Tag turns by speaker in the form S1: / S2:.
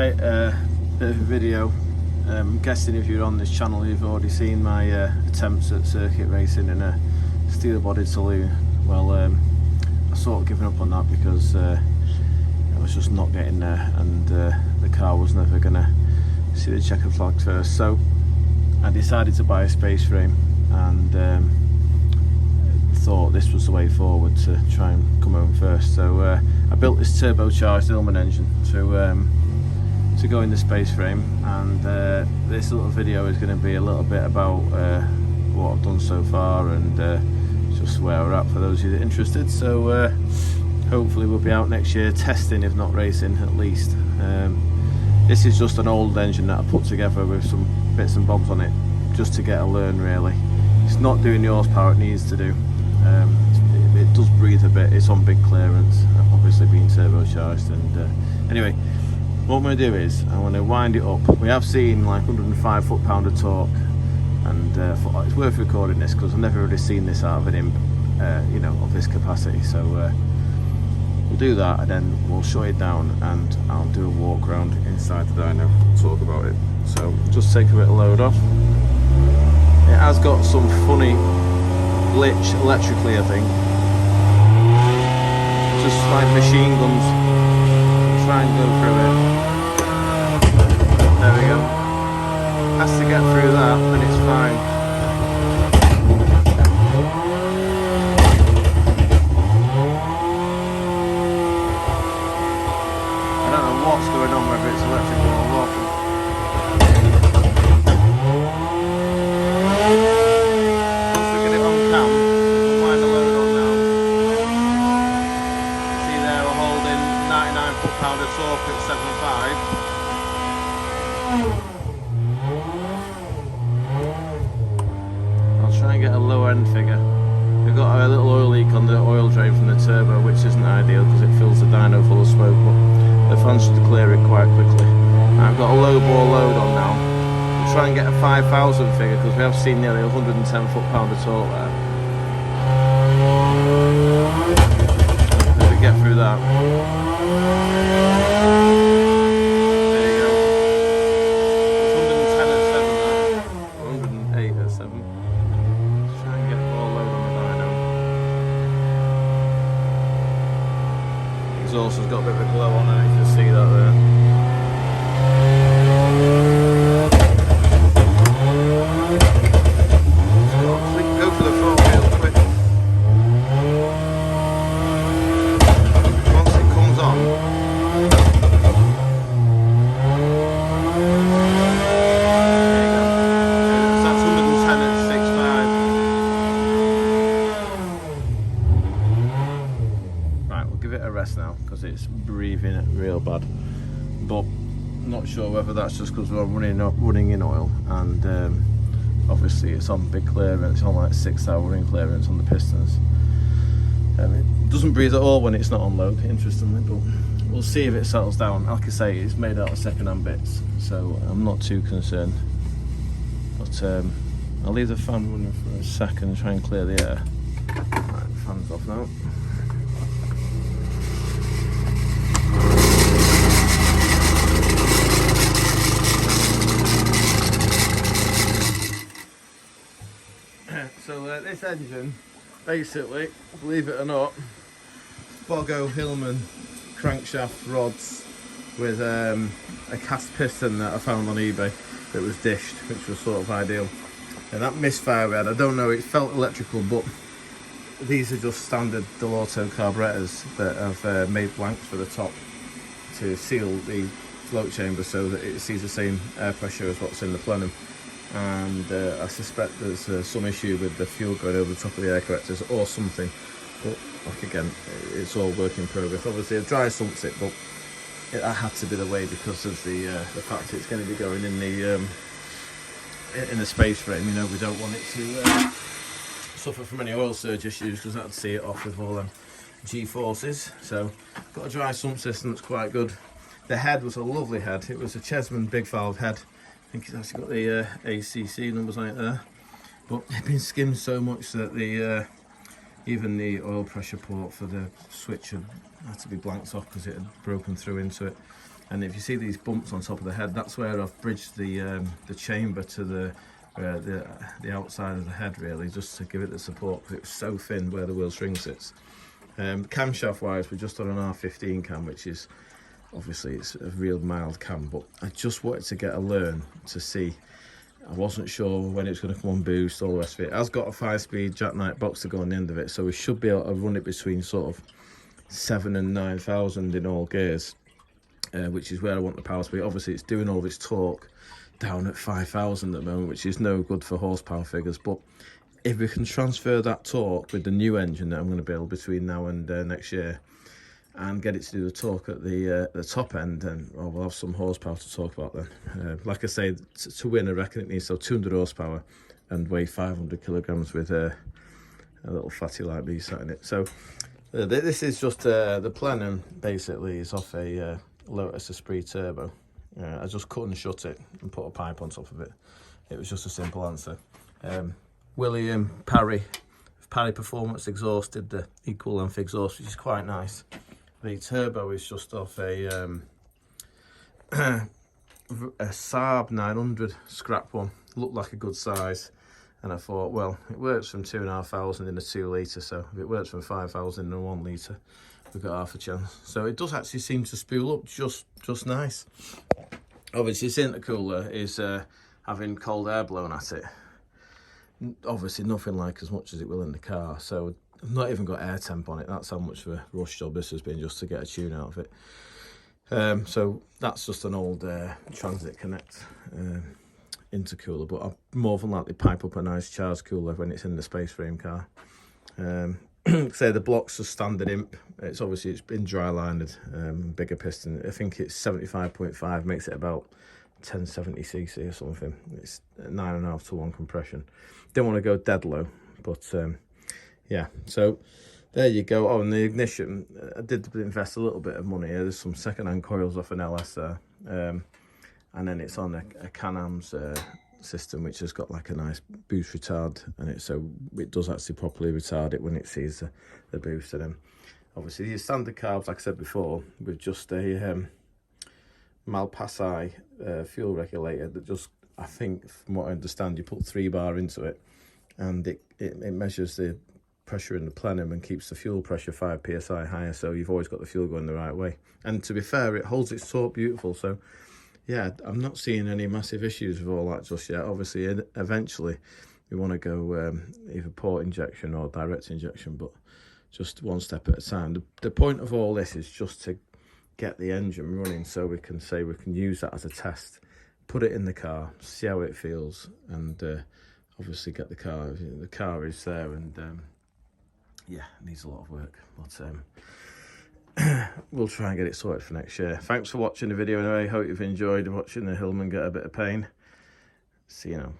S1: Right, bit of a video. I'm guessing if you're on this channel you've already seen my attempts at circuit racing in a steel-bodied saloon. Well, I sort of given up on that because I was just not getting there, and the car was never gonna see the checker flag first. So I decided to buy a space frame, and thought this was the way forward to try and come home first. So I built this turbocharged Hillman engine to go in the space frame, and this little video is going to be a little bit about what I've done so far and just where we're at for those of you that are interested. So hopefully we'll be out next year testing, if not racing at least. This is just an old engine that I put together with some bits and bobs on it just to get a learn really. It's not doing the horsepower it needs to do. It does breathe a bit, it's on big clearance, obviously being turbocharged, and anyway, what I'm going to do is I'm going to wind it up. We have seen like 105 foot-pound of torque, and it's worth recording this because I've never really seen this out of an imp, you know, of this capacity. So we'll do that, and then we'll shut it down, and I'll do a walk around inside the dyno and talk about it. So just take a bit of load off. It has got some funny glitch electrically, I think. Just like machine guns. Try and go through it. There we go. Has to get through that, and it's fine. I don't know what's going on, whether it's electrical or what. Once we get it on cam, we'll wind the load on now. See there, we're holding 99 foot-pound of torque at 7.5. I'll try and get a low end figure. We've got a little oil leak on the oil drain from the turbo, which isn't ideal because it fills the dyno full of smoke, but the fans should clear it quite quickly. I've got a low bore load on now. I'll try and get a 5,000 figure because we have seen nearly 110 foot-pound of torque there. If we get through that. Exhaust has got a bit of a glow on it, you can see that there. Go for the front wheel quick. Once it comes on, there you go. So that's 110 at 6.5. Right, we'll give it a rest now because it's breathing real bad, but not sure whether that's just because we're running in oil, and obviously it's on big clearance, on like 6 hour running clearance on the pistons. It doesn't breathe at all when it's not on load, interestingly, but we'll see if it settles down. Like I say, it's made out of second-hand bits, so I'm not too concerned, but I'll leave the fan running for a second and try and clear the air. Right, the fan's off now. So this engine, basically, believe it or not, Bogo Hillman crankshaft rods with a cast piston that I found on eBay that was dished, which was sort of ideal. And that misfire we had, I don't know, it felt electrical, but these are just standard Delorto carburetors that have made blanks for the top to seal the float chamber so that it sees the same air pressure as what's in the plenum. And I suspect there's some issue with the fuel going over the top of the air correctors or something, but like again, it's all work in progress. Obviously I've dry sumped it, but that had to be the way because of the fact it's going to be going in the space frame. You know, we don't want it to suffer from any oil surge issues because that'd see it off with all them G-forces. So got a dry sump system that's quite good. The head was a lovely head. It was a Cscc big valve head. I think it's actually got the Cscc numbers on it there, but it's been skimmed so much that the even the oil pressure port for the switch had to be blanked off because it had broken through into it. And if you see these bumps on top of the head, that's where I've bridged the chamber to the outside of the head, really, just to give it the support, because it's so thin where the wheel string sits. Camshaft wise, we're just on an R15 cam, which is obviously it's a real mild cam, but I just wanted to get a learn to see. I wasn't sure when it's going to come on boost, all the rest of it. It has got a 5-speed jackknife box to go on the end of it, so we should be able to run it between sort of 7,000 and 9,000 in all gears, which is where I want the power speed. Obviously it's doing all of its torque down at 5,000 at the moment, which is no good for horsepower figures, but if we can transfer that torque with the new engine that I'm going to build between now and next year, and get it to do the torque at the top end, and we'll have some horsepower to talk about then. Like I say, to win, I reckon it needs 200 horsepower and weigh 500 kilograms with a little fatty like me sat in it. So this is just the plenum basically is off a Lotus Esprit Turbo. I just cut and shut it and put a pipe on top of it. It was just a simple answer. William Parry Performance exhaust did the equal length exhaust, which is quite nice. The turbo is just off a Saab 900 scrap one. Looked like a good size, and I thought, well, it works from 2,500 in a 2 litre, so if it works from 5,000 in a 1 litre, we've got half a chance. So it does actually seem to spool up just nice. Obviously, this intercooler is having cold air blown at it. Obviously, nothing like as much as it will in the car, so I've not even got air temp on it. That's how much of a rush job this has been, just to get a tune out of it. So that's just an old Transit Connect intercooler, but I'll more than likely pipe up a nice charge cooler when it's in the space frame car. Say the blocks are standard imp. It's been dry lined, bigger piston. I think it's 75.5, makes it about 1070cc or something. It's 9.5 to 1 compression. Don't want to go dead low, but yeah, so there you go. Oh, and the ignition, I did invest a little bit of money here. There's some second-hand coils off an LS there, and then it's on a Can-Am's system, which has got like a nice boost retard in it, so it does actually properly retard it when it sees the boost. And then obviously these standard carbs, like I said before, with just a Malpassi fuel regulator that just, I think from what I understand, you put 3 bar into it, and it measures the pressure in the plenum and keeps the fuel pressure 5 psi higher, so you've always got the fuel going the right way. And to be fair, it holds its torque beautiful, so yeah, I'm not seeing any massive issues with all that just yet. Obviously eventually we want to go either port injection or direct injection, but just one step at a time. The point of all this is just to get the engine running, so we can say we can use that as a test, put it in the car, see how it feels, and obviously get the car is there, and yeah, it needs a lot of work, but we'll try and get it sorted for next year. Thanks for watching the video anyway. Hope you've enjoyed watching the Hillman get a bit of pain. See you now.